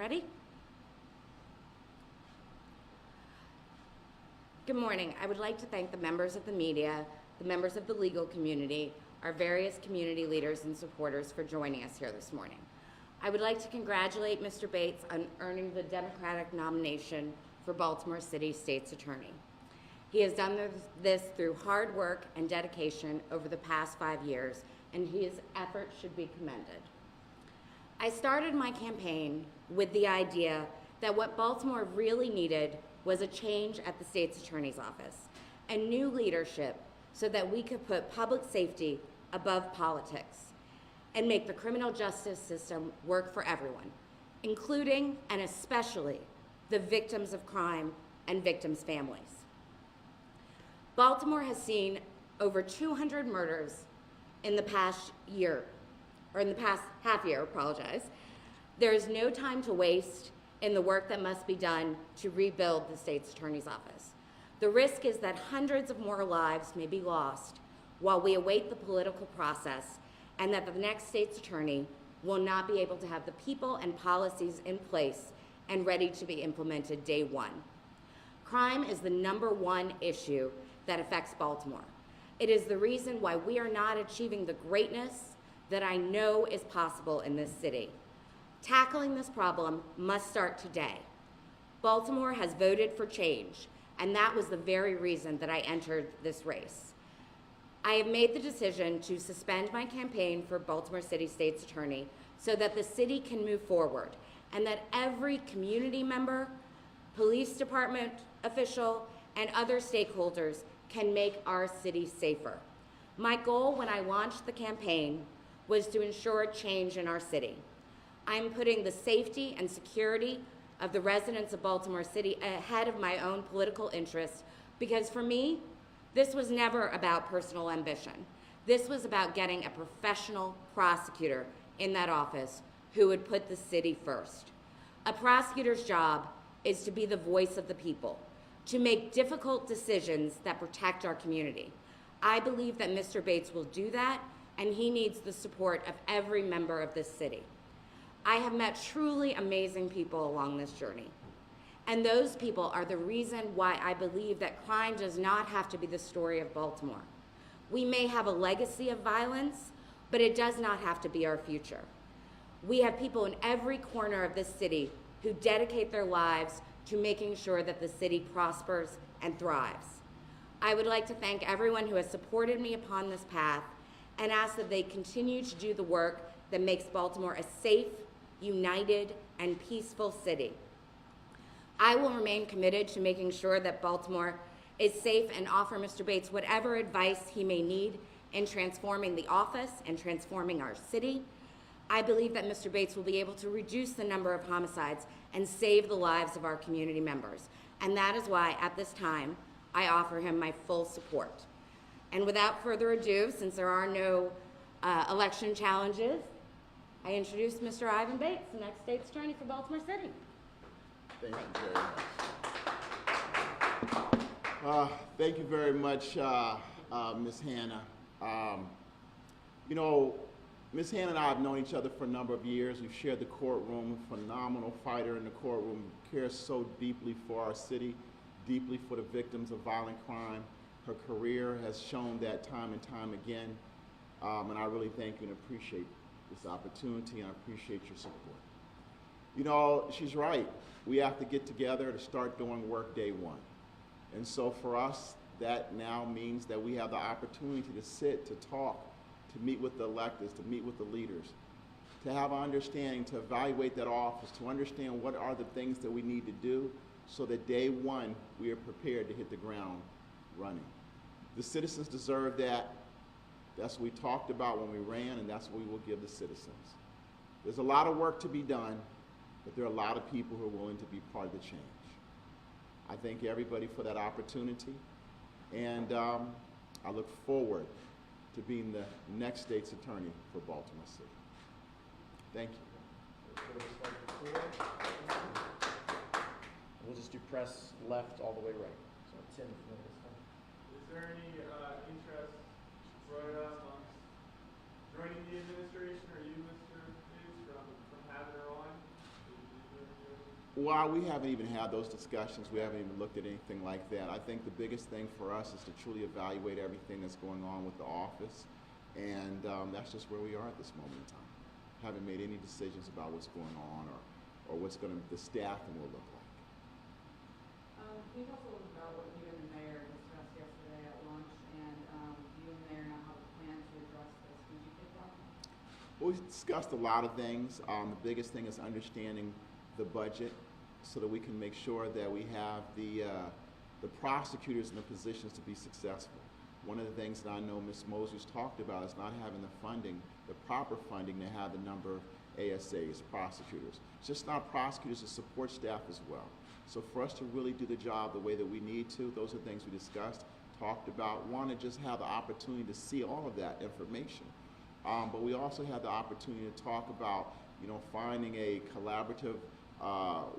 Ready? Good morning. I would like to thank the members of the media, the members of the legal community, our various community leaders and supporters for joining us here this morning. I would like to congratulate Mr. Bates on earning the Democratic nomination for Baltimore City State's Attorney. He has done this through hard work and dedication over the past 5 years, and his efforts should be commended. I started my campaign with the idea that what Baltimore really needed was a change at the state's attorney's office and new leadership so that we could put public safety above politics and make the criminal justice system work for everyone, including and especially the victims of crime and victims' families. Baltimore has seen over 200 murders in the past year, or in the past half year, apologize. There is no time to waste in the work that must be done to rebuild the state's attorney's office. The risk is that hundreds of more lives may be lost while we await the political process, and that the next state's attorney will not be able to have the people and policies in place and ready to be implemented day one. Crime is the #1 issue that affects Baltimore. It is the reason why we are not achieving the greatness that I know is possible in this city. Tackling this problem must start today. Baltimore has voted for change, and that was the very reason that I entered this race. I have made the decision to suspend my campaign for Baltimore City State's Attorney so that the city can move forward and that every community member, police department official, and other stakeholders can make our city safer. My goal when I launched the campaign was to ensure change in our city. I'm putting the safety and security of the residents of Baltimore City ahead of my own political interests because for me, this was never about personal ambition. This was about getting a professional prosecutor in that office who would put the city first. A prosecutor's job is to be the voice of the people, to make difficult decisions that protect our community. I believe that Mr. Bates will do that, and he needs the support of every member of this city. I have met truly amazing people along this journey, and those people are the reason why I believe that crime does not have to be the story of Baltimore. We may have a legacy of violence, but it does not have to be our future. We have people in every corner of this city who dedicate their lives to making sure that the city prospers and thrives. I would like to thank everyone who has supported me upon this path and ask that they continue to do the work that makes Baltimore a safe, united, and peaceful city. I will remain committed to making sure that Baltimore is safe and offer Mr. Bates whatever advice he may need in transforming the office and transforming our city. I believe that Mr. Bates will be able to reduce the number of homicides and save the lives of our community members. And that is why, at this time, I offer him my full support. And without further ado, since there are no election challenges, I introduce Mr. Ivan Bates, the next state's attorney for Baltimore City. Thank you very much. Thank you very much, Ms. Hanna. You know, Ms. Hanna and I have known each other for a number of years. We've shared the courtroom, phenomenal fighter in the courtroom, cares so deeply for our city, deeply for the victims of violent crime. Her career has shown that time and time again, and I really thank you and appreciate this opportunity, and I appreciate your support. You know, she's right. We have to get together to start doing work day one. And so for us, that now means that we have the opportunity to sit, to talk, to meet with the electeds, to meet with the leaders, to have an understanding, to evaluate that office, to understand what are the things that we need to do so that day one we are prepared to hit the ground running. The citizens deserve that. That's what we talked about when we ran, and that's what we will give the citizens. There's a lot of work to be done, but there are a lot of people who are willing to be part of the change. I thank everybody for that opportunity, and I look forward to being the next state's attorney for Baltimore City. Thank you. We'll just do press left all the way right. So Tim, is there any interest, Roya, amongst joining the administration, or you, Mr. Hughes, from having her on? Is there any Well, we haven't even had those discussions. We haven't even looked at anything like that. I think the biggest thing for us is to truly evaluate everything that's going on with the office, and that's just where we are at this moment in time. Haven't made any decisions about what's going on or what's the staffing will look like. Can you talk a little bit about what you and the mayor discussed yesterday at lunch, and you and the mayor now have a plan to address the squeegee kid problem? Well, we discussed a lot of things. The biggest thing is understanding the budget so that we can make sure that we have the prosecutors in the positions to be successful. One of the things that I know Ms. Mosley's talked about is not having the funding, the proper funding to have the number of ASAs, prosecutors. It's just not prosecutors, it's support staff as well. So for us to really do the job the way that we need to, those are things we discussed, talked about. Want to just have the opportunity to see all of that information. But we also had the opportunity to talk about, finding a collaborative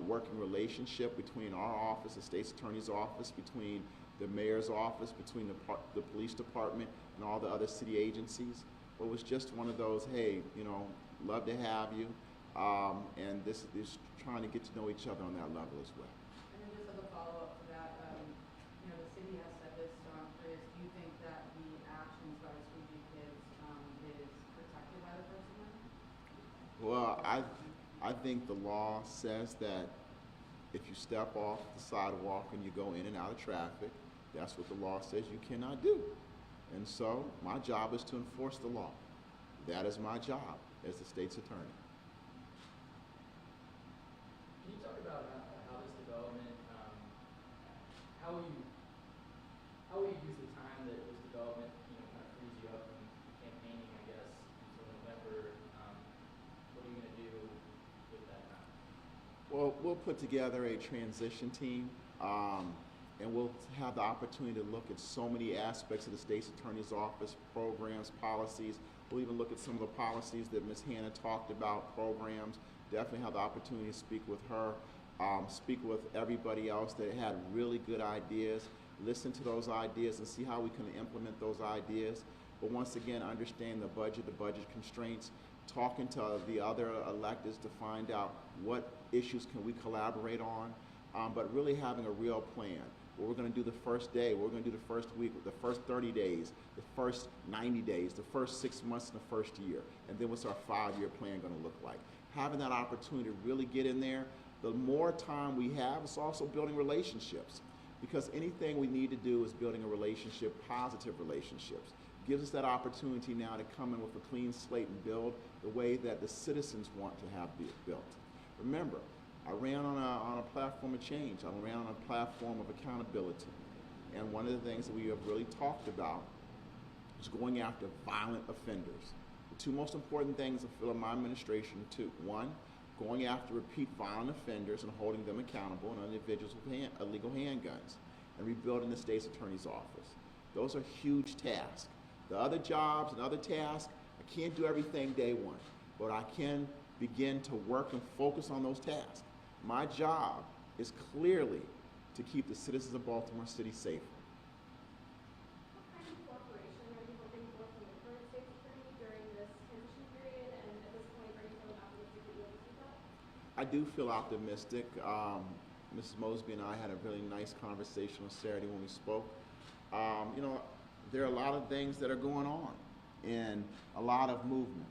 working relationship between our office, the state's attorney's office, between the mayor's office, between the police department and all the other city agencies. It was just one of those, hey, love to have you, and this is trying to get to know each other on that level as well. And then just as a follow-up to that, the city has said this, so I'm curious, do you think that the actions by the squeegee kids is protected by the First Amendment? Well, I think the law says that if you step off the sidewalk and you go in and out of traffic, that's what the law says you cannot do. And so my job is to enforce the law. That is my job as the state's attorney. Can you talk about how this development, how will you use the time that this development, kind of frees you up from campaigning, I guess, until November? What are you going to do with that time? Well, we'll put together a transition team, and we'll have the opportunity to look at so many aspects of the state's attorney's office, programs, policies. We'll even look at some of the policies that Ms. Hanna talked about, programs. Definitely have the opportunity to speak with her, speak with everybody else that had really good ideas, listen to those ideas and see how we can implement those ideas. But once again, understand the budget constraints, talking to the other electeds to find out what issues can we collaborate on, but really having a real plan. What we're going to do the first day, what we're going to do the first week, the first 30 days, the first 90 days, the first 6 months in the first year, and then what's our 5-year plan going to look like. Having that opportunity to really get in there, the more time we have, it's also building relationships, because anything we need to do is building a relationship, positive relationships. Gives us that opportunity now to come in with a clean slate and build the way that the citizens want to have built. Remember, I ran on a platform of change. I ran on a platform of accountability. And one of the things that we have really talked about is going after violent offenders. The two most important things I feel in my administration are two. One, going after repeat violent offenders and holding them accountable, and individuals with illegal handguns, and rebuilding the state's attorney's office. Those are huge tasks. The other jobs and other tasks, I can't do everything day one, but I can begin to work and focus on those tasks. My job is clearly to keep the citizens of Baltimore City safer. What kind of cooperation are you hoping for from the current state's attorney during this transition period? And at this point, are you feeling optimistic that you'll receive that? I do feel optimistic. Mrs. Mosby and I had a really nice conversation on Saturday when we spoke. There are a lot of things that are going on and a lot of movement.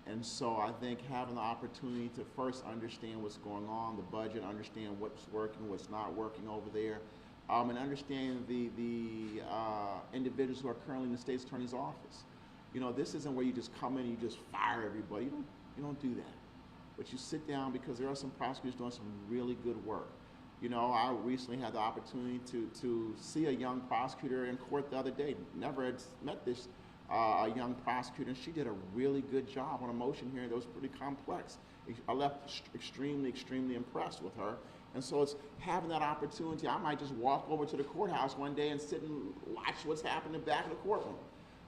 And so I think having the opportunity to first understand what's going on, the budget, understand what's working, what's not working over there, and understand the individuals who are currently in the state's attorney's office. This isn't where you just come in and you just fire everybody. You don't do that. But you sit down, because there are some prosecutors doing some really good work. I recently had the opportunity to see a young prosecutor in court the other day. Never had met this a young prosecutor, and she did a really good job on a motion hearing that was pretty complex. I left extremely, extremely impressed with her. And so it's having that opportunity. I might just walk over to the courthouse one day and sit and watch what's happening back in the courtroom.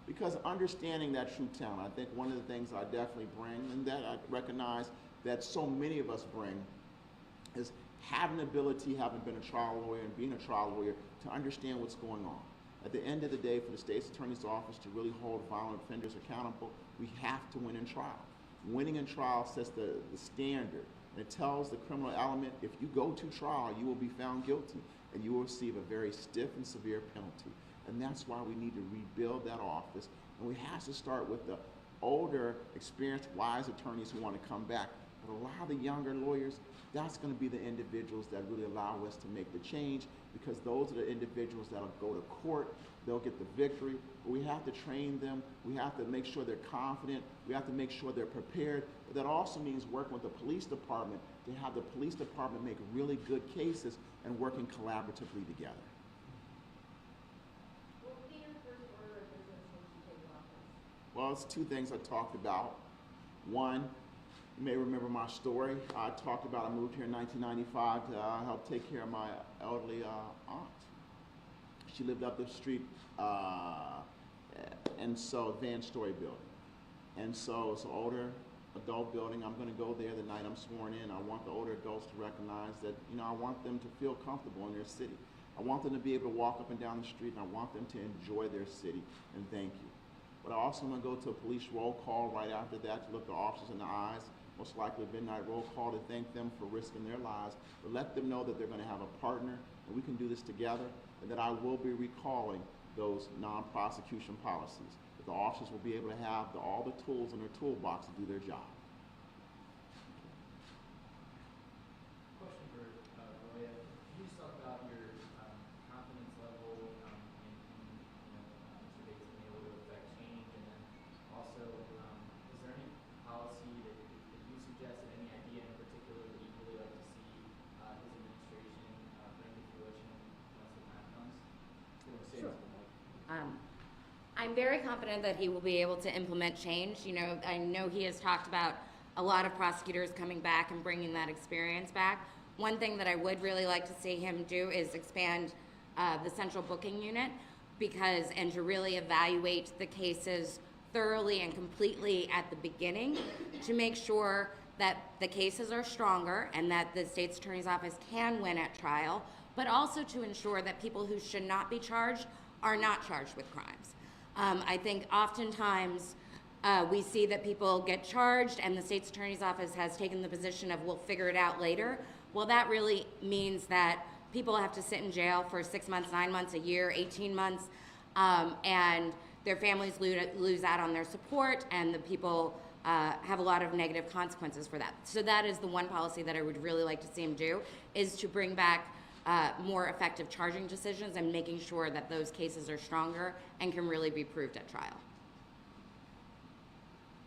Because understanding that true talent, I think one of the things I definitely bring, and that I recognize that so many of us bring, is having the ability, having been a trial lawyer and being a trial lawyer, to understand what's going on. At the end of the day, for the state's attorney's office to really hold violent offenders accountable, we have to win in trial. Winning in trial sets the standard And it tells the criminal element, if you go to trial, you will be found guilty and you will receive a very stiff and severe penalty. And that's why we need to rebuild that office. And we have to start with the older, experienced, wise attorneys who want to come back. But a lot of the younger lawyers, that's going to be the individuals that really allow us to make the change, because those are the individuals that'll go to court, they'll get the victory. But we have to train them, we have to make sure they're confident, we have to make sure they're prepared. But that also means working with the police department to have the police department make really good cases and working collaboratively together. What would be your first order of business once you take office? Well, it's two things I talked about. One, you may remember my story. I talked about I moved here in 1995 to help take care of my elderly aunt. She lived up the street, and so advanced story building. And so it's an older adult building. I'm going to go there the night I'm sworn in. I want the older adults to recognize that, I want them to feel comfortable in their city. I want them to be able to walk up and down the street, and I want them to enjoy their city, and thank you. But I also want to go to a police roll call right after that to look the officers in the eyes, most likely a midnight roll call to thank them for risking their lives, but let them know that they're going to have a partner, and we can do this together, and that I will be recalling those non-prosecution policies. That the officers will be able to have all the tools in their toolbox to do their job. Question for Roya. Can you just talk about your confidence level in Mr. Bates being able to affect change, and then also is there any policy that you suggested, any idea in particular that you'd really like to see his administration bring to fruition once the time comes? Sure. I'm very confident that he will be able to implement change. I know he has talked about a lot of prosecutors coming back and bringing that experience back. One thing that I would really like to see him do is expand the central booking unit, and to really evaluate the cases thoroughly and completely at the beginning to make sure that the cases are stronger and that the state's attorney's office can win at trial, but also to ensure that people who should not be charged are not charged with crimes. I think oftentimes we see that people get charged and the state's attorney's office has taken the position of we'll figure it out later. Well, that really means that people have to sit in jail for 6 months, 9 months, a year, 18 months, and their families lose out on their support, and the people have a lot of negative consequences for that. So that is the one policy that I would really like to see him do, is to bring back more effective charging decisions and making sure that those cases are stronger and can really be proved at trial.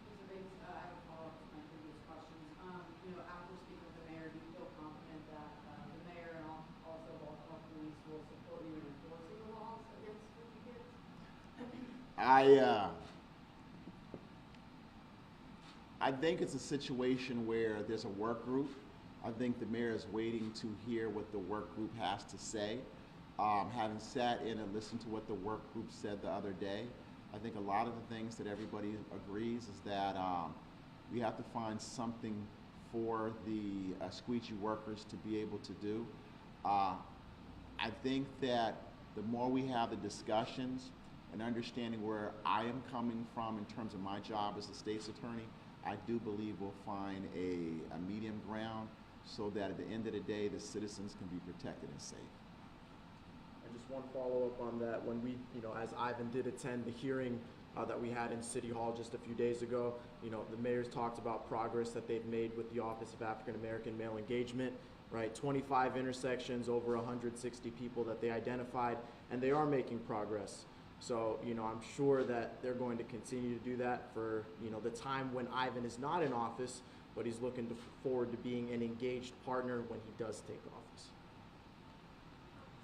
Mr. Bates, I have a follow-up to my previous questions. After speaking with the mayor, do you feel confident that the mayor and also Baltimore police will support you in enforcing the laws against street kids? I think it's a situation where there's a work group. I think the mayor is waiting to hear what the work group has to say. Having sat in and listened to what the work group said the other day, I think a lot of the things that everybody agrees is that we have to find something for the squeegee workers to be able to do. I think that the more we have the discussions and understanding where I am coming from in terms of my job as a state's attorney, I do believe we'll find a medium ground so that at the end of the day, the citizens can be protected and safe. And just one follow-up on that, when we, as Ivan did attend the hearing that we had in City Hall just a few days ago, the mayor's talked about progress that they've made with the Office of African American Male Engagement, right? 25 intersections, over 160 people that they identified, and they are making progress. So, I'm sure that they're going to continue to do that for, the time when Ivan is not in office, but he's looking forward to being an engaged partner when he does take office.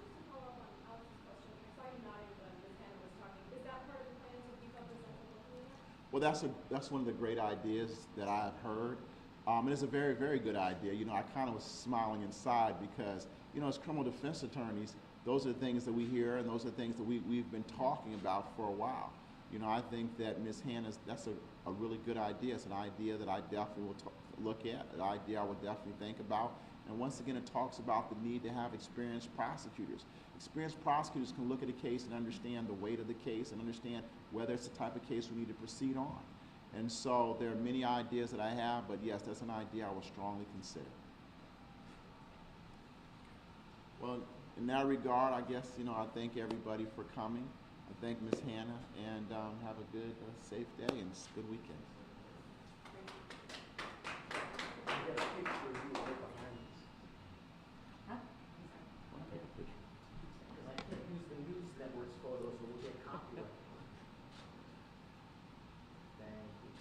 Just to follow up on Alex's question, I saw you nodding when Ms. Hanna was talking. Is that part of the plan to beef up the central booking unit? Well, that's one of the great ideas that I've heard. And it's a very, very good idea. I kind of was smiling inside because, as criminal defense attorneys, those are the things that we hear, and those are the things that we've been talking about for a while. I think that Ms. Hanna's, that's a really good idea. It's an idea that I definitely will look at, an idea I would definitely think about. And once again, it talks about the need to have experienced prosecutors. Experienced prosecutors can look at a case and understand the weight of the case and understand whether it's the type of case we need to proceed on. And so there are many ideas that I have, but yes, that's an idea I would strongly consider. Well, in that regard, I guess, I thank everybody for coming. I thank Ms. Hanna, and have a good, safe day and good weekend. Huh? I'll take a picture. Because I can't use the news network's photos or we'll get copyright. Thank you.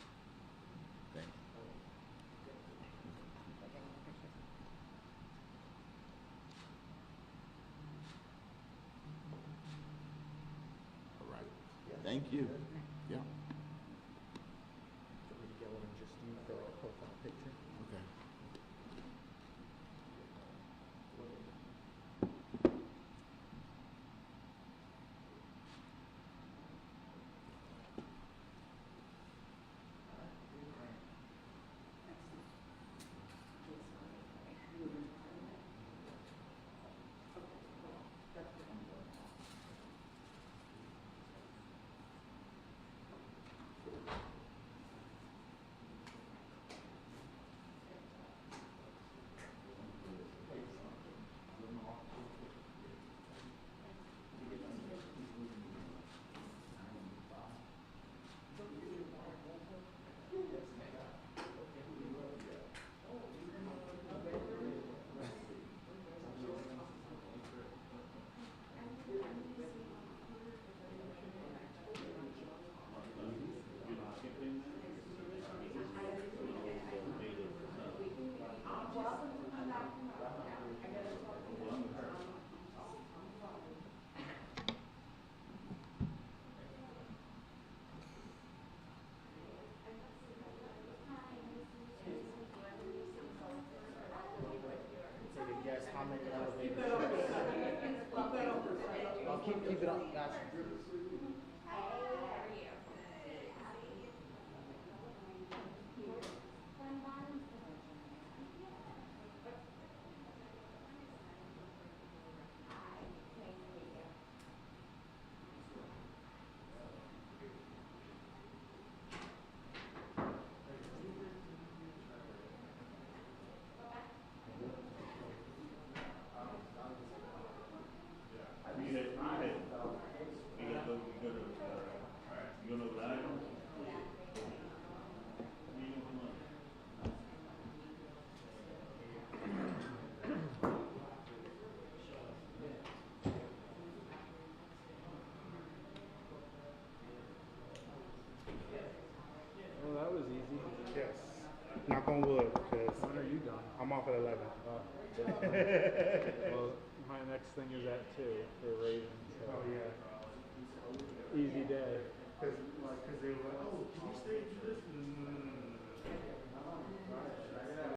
Thank you. All right. Thank you. Yeah. So we get one and just use the profile picture. Okay. Take a guess how many elevators. I'll keep it up. Gotcha. Well, that was easy. Yes. Knock on wood, because When are you done? I'm off at 11. Well, my next thing is at 2 for Ravens. So Oh, yeah. easy day. Because they were like, oh, can you stay and do this? No, no, no, no, no.